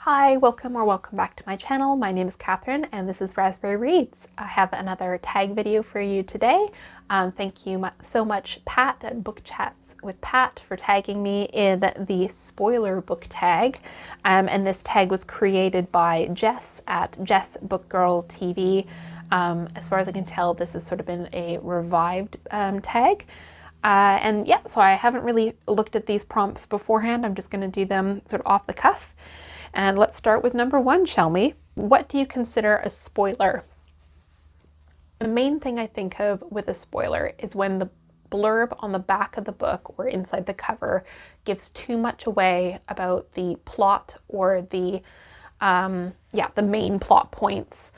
Hi, welcome back to my channel. My name is Catherine and this is Raspberry Reads. I have another tag video for you today. Thank you so much, Pat at Book Chats with Pat, for tagging me in the Spoiler Booktag. And this tag was created by Jess at Jess Book Girl TV. As far as I can tell, this has sort of been a revived tag. And yeah, so I haven't really looked at these prompts beforehand. I'm just going to do them sort of off the cuff. And let's start with number one, shall we? What do you consider a spoiler? The main thing I think of with a spoiler is when the blurb on the back of the book or inside the cover gives too much away about the plot or the main plot points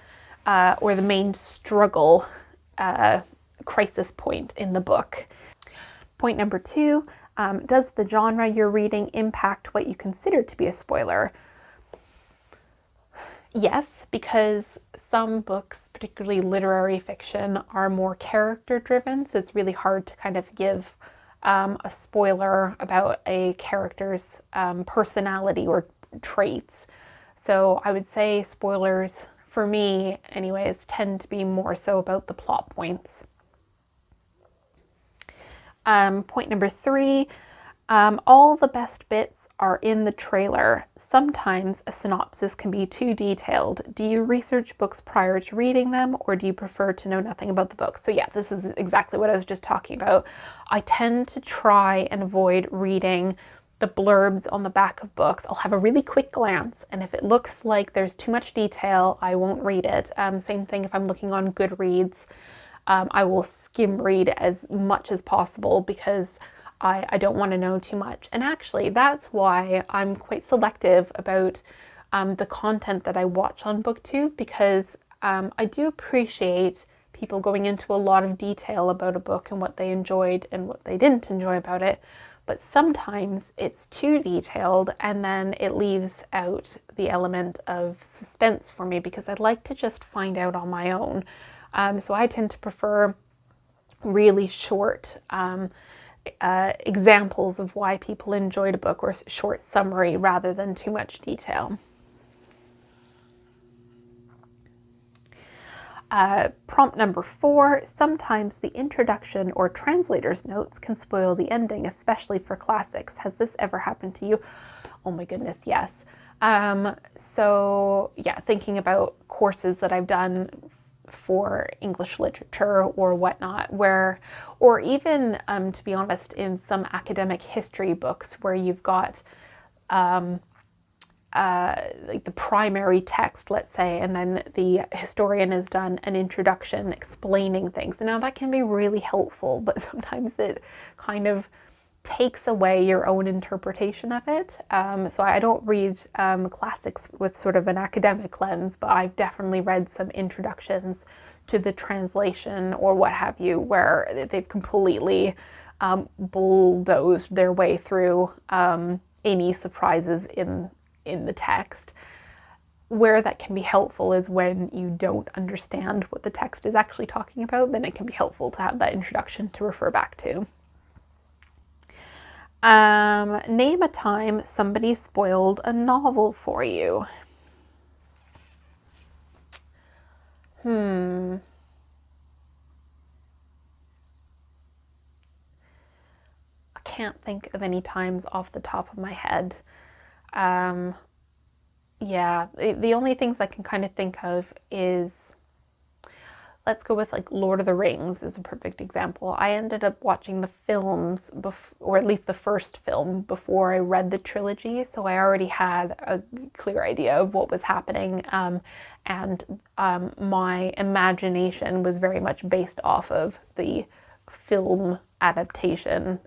or the main struggle crisis point in the book. Point number two, does the genre you're reading impact what you consider to be a spoiler? Yes, because some books, particularly literary fiction, are more character driven, so it's really hard to kind of give a spoiler about a character's personality or traits. So I would say spoilers, for me anyways, tend to be more so about the plot points. Point number three, all the best bits are in the trailer. Sometimes a synopsis can be too detailed. Do you research books prior to reading them, or do you prefer to know nothing about the book? So yeah, this is exactly what I was just talking about. I tend to try and avoid reading the blurbs on the back of books. I'll have a really quick glance, and if it looks like there's too much detail, I won't read it. Same thing if I'm looking on Goodreads. I will skim read as much as possible because I don't want to know too much. And actually, that's why I'm quite selective about the content that I watch on BookTube, because I do appreciate people going into a lot of detail about a book and what they enjoyed and what they didn't enjoy about it. But sometimes it's too detailed and then it leaves out the element of suspense for me, because I'd like to just find out on my own. So I tend to prefer really short examples of why people enjoyed a book, or short summary rather than too much detail. Prompt number four, sometimes the introduction or translator's notes can spoil the ending, especially for classics. Has this ever happened to you? Oh my goodness, yes. So yeah, thinking about courses that I've done for English literature or whatnot, or even to be honest, in some academic history books where you've got like the primary text, let's say, and then the historian has done an introduction explaining things. Now that can be really helpful, but sometimes it kind of takes away your own interpretation of it. So I don't read classics with sort of an academic lens, but I've definitely read some introductions to the translation or what have you, where they've completely bulldozed their way through any surprises in the text. Where that can be helpful is when you don't understand what the text is actually talking about, then it can be helpful to have that introduction to refer back to. Name a time somebody spoiled a novel for you. I can't think of any times off the top of my head. Yeah, the only things I can kind of think of is, let's go with like Lord of the Rings is a perfect example. I ended up watching the films, or at least the first film, before I read the trilogy, so I already had a clear idea of what was happening, and my imagination was very much based off of the film adaptation,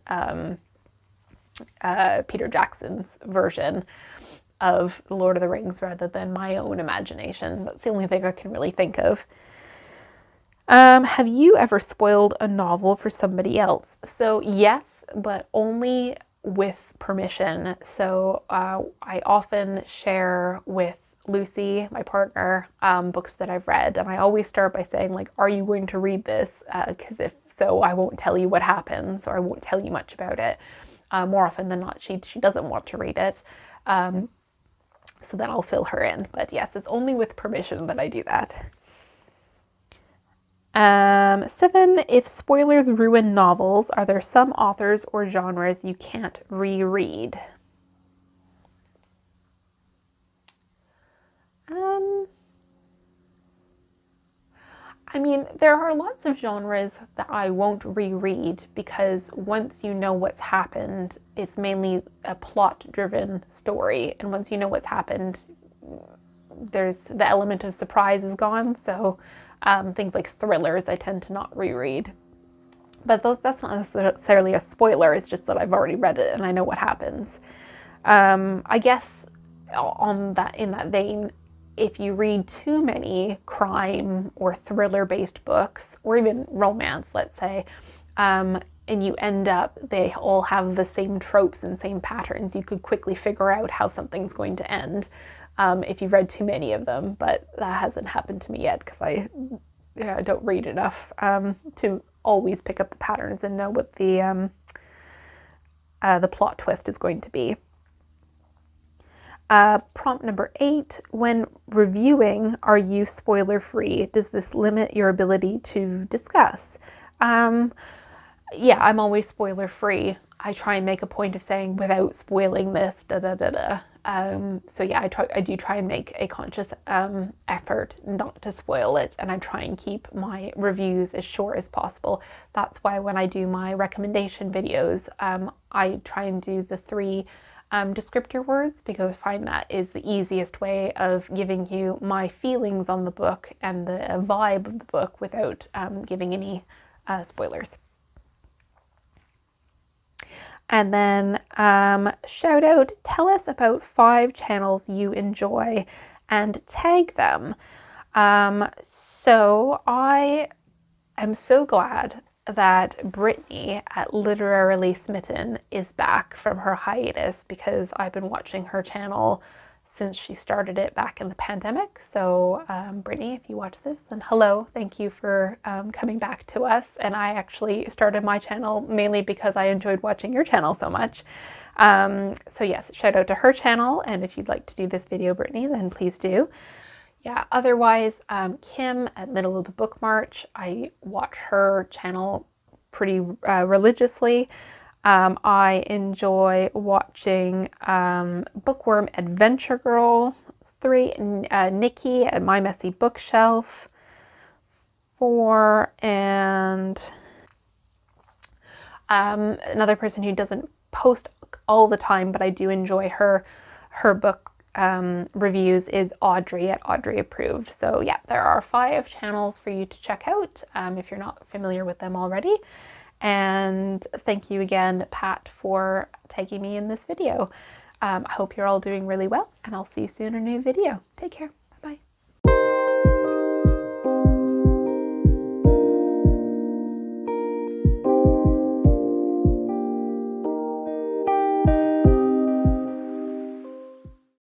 Peter Jackson's version of The Lord of the Rings, rather than my own imagination. That's the only thing I can really think of. Have you ever spoiled a novel for somebody else? So yes, but only with permission. So I often share with Lucy, my partner, books that I've read, and I always start by saying, like, are you going to read this? Because if so, I won't tell you what happens, or I won't tell you much about it. More often than not, she doesn't want to read it. So then I'll fill her in. But yes, it's only with permission that I do that. 7, if spoilers ruin novels, are there some authors or genres you can't reread? I mean, there are lots of genres that I won't reread because once you know what's happened, it's mainly a plot-driven story. And once you know what's happened, there's the element of surprise is gone. So things like thrillers, I tend to not reread. But that's not necessarily a spoiler. It's just that I've already read it and I know what happens. I guess in that vein, if you read too many crime or thriller based books, or even romance, let's say, and you end up, they all have the same tropes and same patterns, you could quickly figure out how something's going to end if you've read too many of them. But that hasn't happened to me yet because I don't read enough to always pick up the patterns and know what the plot twist is going to be. Prompt number 8, when reviewing, are you spoiler free? Does this limit your ability to discuss? Yeah, I'm always spoiler free. I try and make a point of saying without spoiling this, da da da da. So yeah, I do try and make a conscious effort not to spoil it, and I try and keep my reviews as short as possible. That's why when I do my recommendation videos, I try and do the 3 descriptor words, because I find that is the easiest way of giving you my feelings on the book and the vibe of the book without giving any spoilers. And then shout out, tell us about 5 channels you enjoy and tag them. So I am so glad that Brittany at Literarily Smitten is back from her hiatus, because I've been watching her channel since she started it back in the pandemic. So Brittany, if you watch this, then hello, thank you for coming back to us. And I actually started my channel mainly because I enjoyed watching your channel so much. So yes, shout out to her channel, and if you'd like to do this video, Brittany, then please do. Yeah, otherwise, Kim at Middle of the Book March, I watch her channel pretty religiously. I enjoy watching Bookworm Adventure Girl 3, Nikki at My Messy Bookshelf 4, and another person who doesn't post all the time, but I do enjoy her book reviews, is Audrey at Audrey Approved. So yeah, there are 5 channels for you to check out if you're not familiar with them already. And thank you again, Pat, for taking me in this video. I hope you're all doing really well, and I'll see you soon in a new video. Take care.